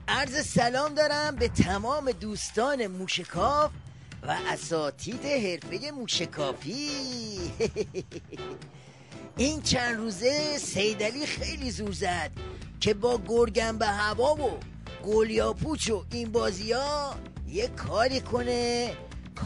عرض سلام دارم به تمام دوستان موشکاف و اساتید حرفه موشکافی. این چند روزه سیدعلی خیلی زور زد که با گرگم به هوا و گلیاپوچ و این بازی ها یه کاری کنه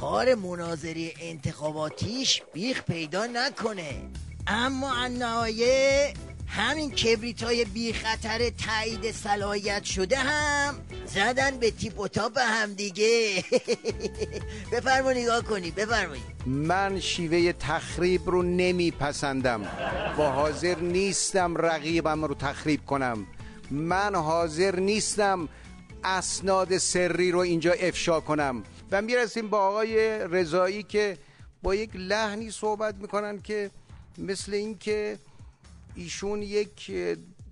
کار مناظره انتخاباتیش بیخ پیدا نکنه، اما النهایه همین کبریتای بی خطر تایید صلاحیت شده هم زدن به تیپ و تاپ هم دیگه. بفرما نگاه کنی، بفرمایید. من شیوه تخریب رو نمیپسندم و حاضر نیستم رقیبم رو تخریب کنم. من حاضر نیستم اسناد سری رو اینجا افشا کنم. و میرسیم با آقای رضایی که با یک لحنی صحبت میکنن که مثل این که ایشون یک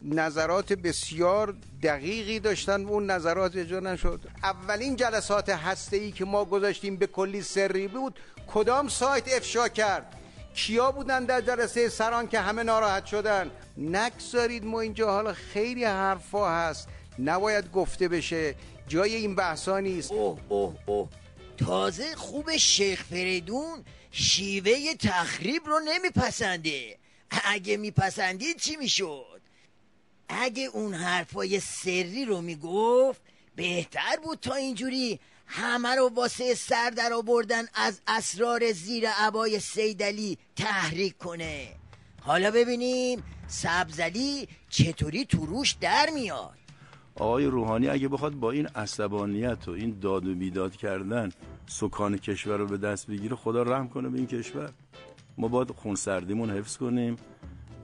نظرات بسیار دقیقی داشتن، اون نظرات اجرا نشد. اولین جلسات هسته‌ای که ما گذاشتیم به کلی سری بود، کدام سایت افشا کرد؟ کیا بودن در جلسه سران که همه ناراحت شدن؟ نگذارید ما اینجا، حالا خیلی حرفا هست نباید گفته بشه، جای این بحثا نیست. اوه تازه خوب شیخ فریدون شیوه تخریب رو نمیپسنده. اگه میپسندید چی میشد؟ اگه اون حرفای سری رو میگفت بهتر بود تا اینجوری همه رو واسه سر در آوردن از اسرار زیر عبای سیدعلی تحریک کنه. حالا ببینیم سبزعلی چطوری تو روش در میاد. آقای روحانی اگه بخواد با این عصبانیت و این داد و بیداد کردن سکان کشور رو به دست بگیره، خدا رحم کنه به این کشور. ما باید خونسردیمون حفظ کنیم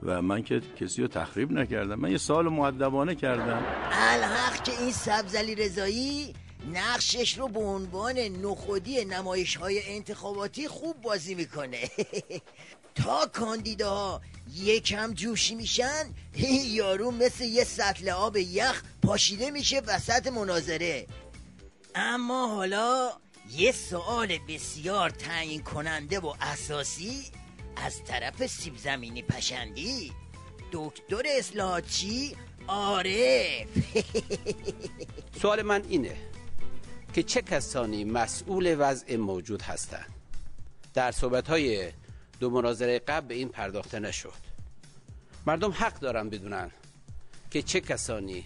و من که کسی رو تخریب نکردم، من یه سال مؤدبانه کردم. الحق که این سبزعلی رضایی نقشش رو به عنوان نخودی نمایش‌های انتخاباتی خوب بازی میکنه. تا کاندیداها یکم جوشی میشن، یارو مثل یه سطل آب یخ پاشیده میشه وسط مناظره. اما حالا یه سوال بسیار تعیین کننده و اساسی از طرف سیب زمینی پشندی دکتر اصلاحاتچی عارف. سوال من اینه که چه کسانی مسئول وضع موجود هستند؟ در صحبت‌های دو مناظره قبل به این پرداخته نشد. مردم حق دارن بدونن که چه کسانی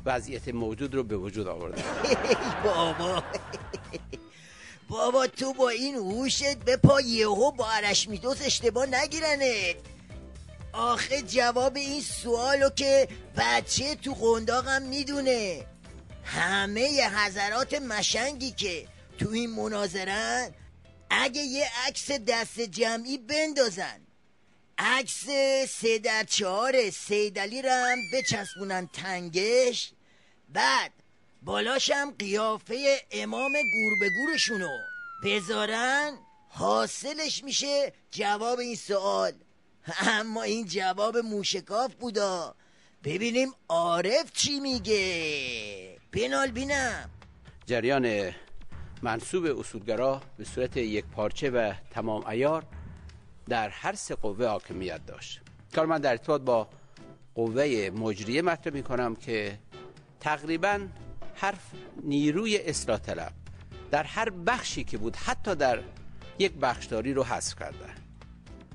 وضعیت موجود رو به وجود آوردن. بابا تو با این هوشت به پا یهو با ارشمیدس اشتباه نگیرنت. آخه جواب این سوالو که بچه تو قنداقم میدونه. همه حضرات مشنگی که تو این مناظرن اگه یه عکس دست جمعی بندازن، عکس 3:4 سیدعلی رو هم بچسبونن تنگش، بعد بالاشم قیافه امام گور به گورشونو بذارن، حاصلش میشه جواب این سوال. اما این جواب موشکاف بودا. ببینیم عارف چی میگه. بینال بینم. جریان منسوب اصولگرا به صورت یک پارچه و تمام عیار در هر سه قوه حاکمیت داشت. کار من در ارتباط با قوه مجریه مطرح میکنم که تقریبا هر نیروی اصلاح طلب در هر بخشی که بود، حتی در یک بخشداری رو حذف کردن.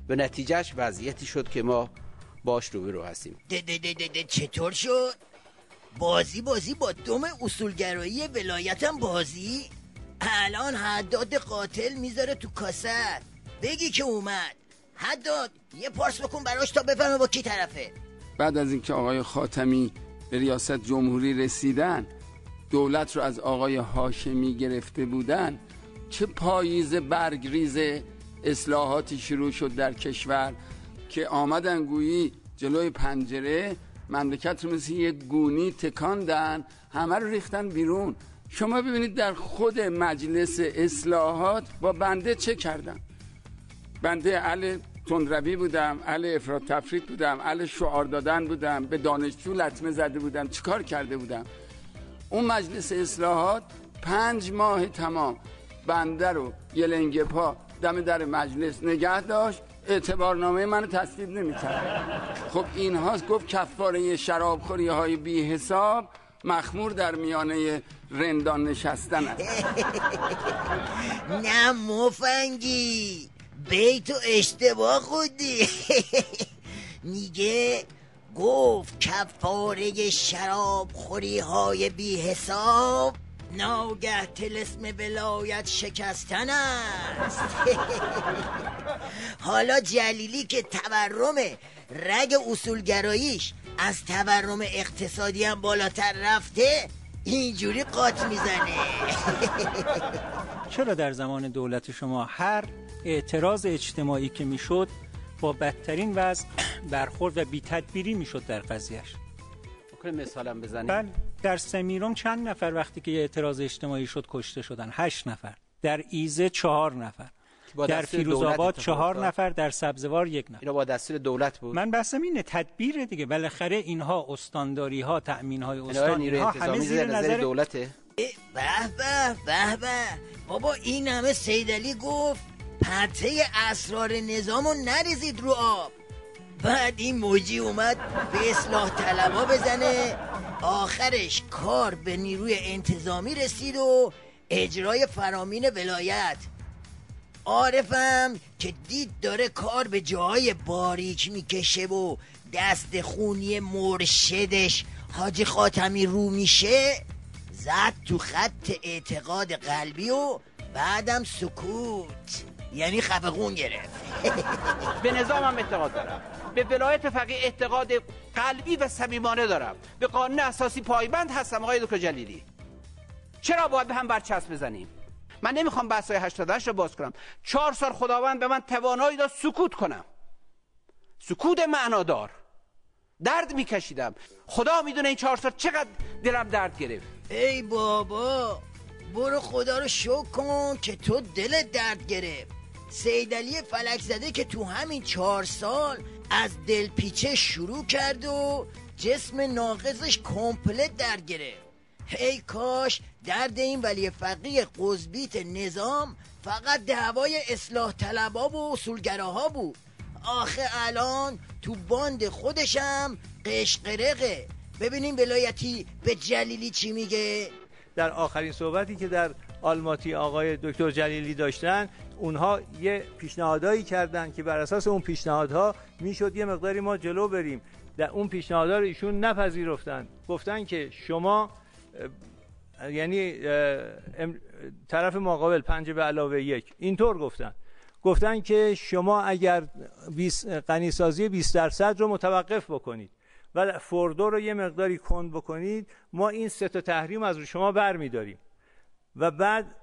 به نتیجهش وضعیتی شد که ما باش روبرو هستیم. چطور شد؟ بازی با دم اصولگرایی ولایتم بازی؟ الان حداد قاتل میذاره تو کاست. بگی که اومد. حداد یه پارس بکن براش تا بفهمه با کی طرفه. بعد از اینکه آقای خاتمی به ریاست جمهوری رسیدن، دولت رو از آقای هاشمی گرفته بودن، چه پاییز برگریز اصلاحاتی شروع شد در کشور که آمدن گویی جلوی پنجره مملکت رو مثل یک گونی تکاندن، همه رو ریختن بیرون. شما ببینید در خود مجلس اصلاحات با بنده چه کردن. بنده اهل تندروی بودم، اهل افراط تفریط بودم، اهل شعار دادن بودم، به دانشجو لطمه زده بودم، چیکار کرده بودم؟ اون مجلس اصلاحات 5 ماه تمام بنده رو یه لنگه پا دم در مجلس نگه داشت، اعتبارنامه منو تصویب نمی‌کرد. خب این هاست گفت کفاره شرابخوری های بی حساب مخمور در میانه رندان نشستن است. نه مفنگی، بیتو اشتباه خودی. میگه گفت کفاره شراب خوری های بی حساب ناگه طلسم ولایت شکستن است. حالا جلیلی که تورم رگ اصولگراییش از تورم اقتصادی هم بالاتر رفته اینجوری قاط میزنه. چرا در زمان دولت شما هر اعتراض اجتماعی که میشد با بدترین وضع برخورد و بی تدبیری میشد در قضیهش؟ بکنه مثالم بزنیم. بله، در سمیرام چند نفر وقتی که یه اعتراض اجتماعی شد کشته شدن؟ 8 نفر. در ایزه 4 نفر. در فیروزآباد 4 نفر. در سبزوار 1 نفر. اینا با دستور دولت بود. من بحثم اینه تدبیر دیگه. بالاخره اینها استانداری ها، تأمین های استانی ها همه زیر نظر دولته. به به به به بابا، این همه سیدعلی گفت پته اسرار نظامو نریزید رو آب. بعد این موجی اومد به اصلاح طلبا بزنه، آخرش کار به نیروی انتظامی رسید و اجرای فرامین ولایت. عارفم که دید داره کار به جای باریک میکشه و دست خونی مرشدش حاجی خاتمی رو میشه، زد تو خط اعتقاد قلبی و بعدم سکوت، یعنی خفقون گرفت. به نظامم اعتقاد دارم، به ولایت فقیه اعتقاد قلبی و صمیمانه دارم، به قانون اساسی پایبند هستم. آقای دکتر جلیلی، چرا باید به هم برچسب بزنیم؟ من نمیخوام بحث‌های 88 رو باز کنم. 4 سال خداوند به من توانایی داد سکوت کنم، سکوت معنادار. درد میکشیدم، خدا میدونه این 4 سال چقدر دلم درد گرفت. ای بابا، برو خدا رو شکر کن که تو دلت درد گرفت. سیدعلی فلک زده که تو همین 4 سال از دلپیچه شروع کرد و جسم ناقصش کمپلت درد گرفت. ای کاش درد این ولی فقیه قزبیت نظام فقط دعوای اصلاح طلبا و اصولگراها بود. آخه الان تو باند خودشم قشقرقه. ببینیم ولایتی به جلیلی چی میگه. در آخرین صحبتی که در آلماتی آقای دکتر جلیلی داشتن، اونها یه پیشنهادایی کردن که بر اساس اون پیشنهادها میشد یه مقداری ما جلو بریم. در اون پیشنهادها رو ایشون نپذیرفتن، گفتن که شما یعنی طرف مقابل 5+1 اینطور گفتن که شما اگر غنیسازی 20% رو متوقف بکنید و فوردو رو یه مقداری کند بکنید، ما این 3 تا تحریم از شما برمی‌داریم. و بعد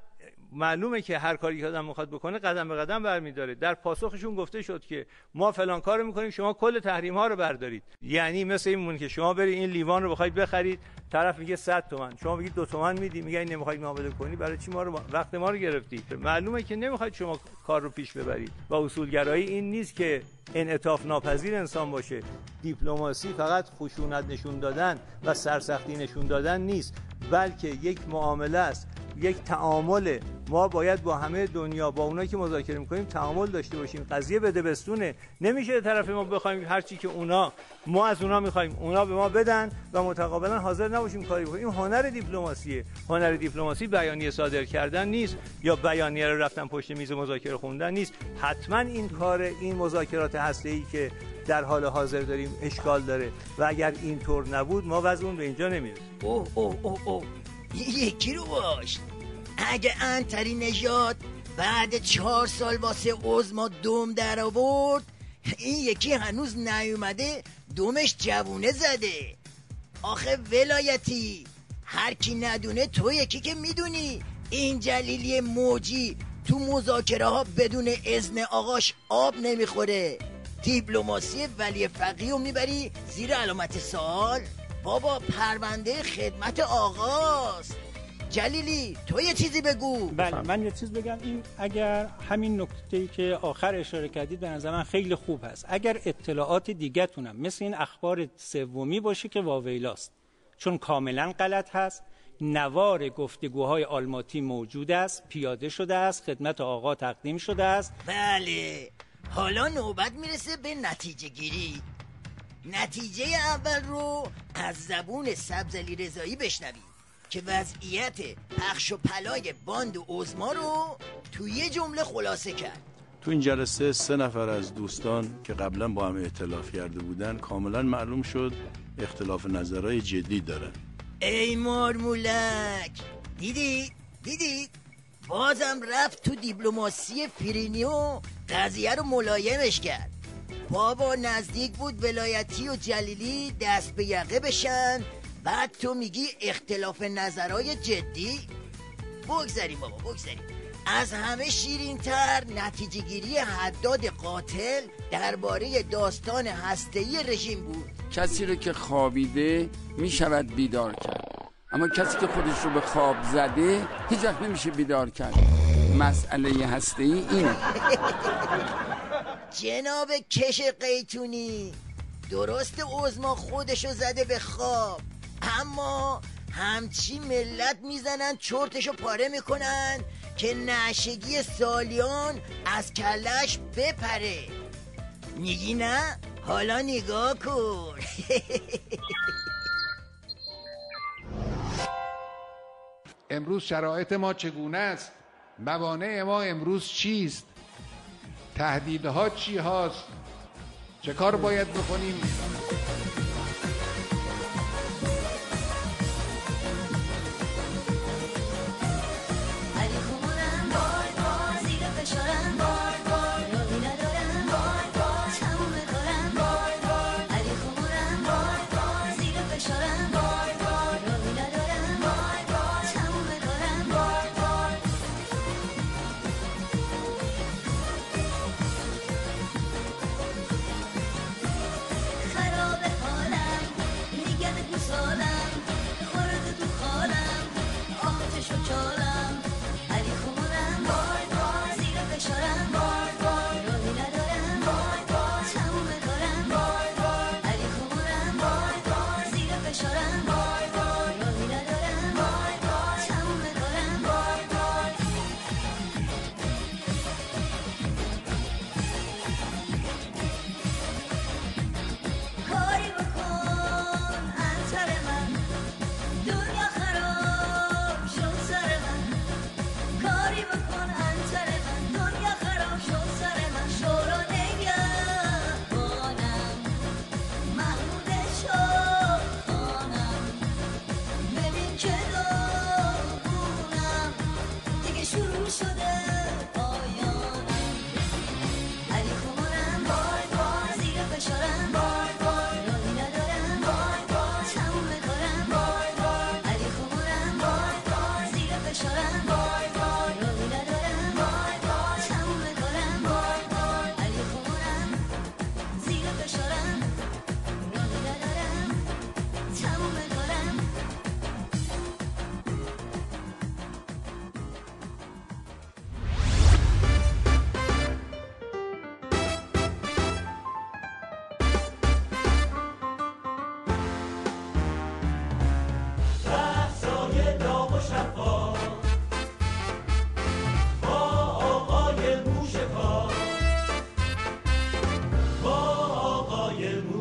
معلومه که هر کاری که آدم میخواد بکنه قدم به قدم برمی‌داره. در پاسخشون گفته شد که ما فلان کارو میکنیم، شما کل تحریم ها رو بردارید. یعنی مثل این که شما برید این لیوان رو بخواید بخرید، طرف میگه 100 تومن، شما میگید 2 تومن میدی، میگه این نمیخواید معامله کنی، برای چی ما رو وقت ما رو گرفتی؟ معلومه که نمیخواید شما کار رو پیش ببرید. و اصولگرایی این نیست که انعطاف ناپذیر انسان باشه. دیپلماسی فقط خشونت نشون دادن و سرسختی نشون دادن نیست، بلکه یک معامله است، یک تعامل. ما باید با همه دنیا، با اونایی که مذاکره می‌کنیم تعامل داشته باشیم. قضیه بده بستونه. نمیشه طرف ما بخوایم هر چی که ما از اونا می‌خوایم اونا به ما بدن و متقابلا حاضر نباشیم کاری بکنیم. این هنر دیپلماسیه. هنر دیپلماسی بیانیه صادر کردن نیست یا بیانیه رو رفتن پشت میز مذاکره خوندن نیست. حتما این کار، این مذاکرات هسته‌ای که در حال حاضر داریم اشکال داره و اگر اینطور نبود ما وضعمون به اینجا نمیرسه. اوه یکی رو باش. اگه انتری نژاد بعد 4 سال واسه عظما دم در آورد، این یکی هنوز نیومده دمش جوونه زده. آخه ولایتی هر کی ندونه، تو یکی که میدونی این جلیلی موجی تو مذاکره ها بدون اذن آقاش آب نمیخوره. دیپلماسی ولی فقیه رو میبری زیر علامت سوال. بابا پرونده خدمت آقاست. جلیلی تو یه چیزی بگو. بله، من یه چیز بگم. این اگر همین نکته‌ای که آخر اشاره کردید به نظر من خیلی خوب هست. اگر اطلاعات دیگه تونم مثل این اخبار سومی باشه که واویلاست، چون کاملا غلط هست. نوار گفتگوهای آلماتی موجود است، پیاده شده است، خدمت آقا تقدیم شده است. بله، حالا نوبت میرسه به نتیجه گیری. نتیجه اول رو از زبون سبزعلی رضایی بشنویم که وضعیت پخش و پلای باند عظما رو توی یه جمله خلاصه کرد. تو این جلسه 3 نفر از دوستان که قبلا با هم ائتلاف کرده بودن کاملا معلوم شد اختلاف نظرهای جدی دارن. ای مارمولک، دیدید بازم رفت تو دیپلماسی فرینی و قضیه رو ملایمش کرد. بابا نزدیک بود ولایتی و جلیلی دست به یقه بشن، بعد تو میگی اختلاف نظرهای جدی؟ بگذاریم بابا بگذاریم. از همه شیرین‌تر نتیجه گیری حداد قاتل درباره داستان هسته‌ای رژیم بود. کسی رو که خوابیده میشود بیدار کرد، اما کسی که خودش رو به خواب زده هیچ وقت نمیشه بیدار کرد. مسئله هسته‌ای اینه. جناب کش قیتونی، درست عظما خودشو زده به خواب، اما همچی ملت میزنن چرتشو پاره میکنن که نشگی سالیان از کلش بپره. میگی نه؟ حالا نگاه کن. امروز شرایط ما چگونه است؟ موانع ما امروز چیست؟ تهدیدها چی هاست؟ چه کار باید بکنیم؟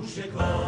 موشکار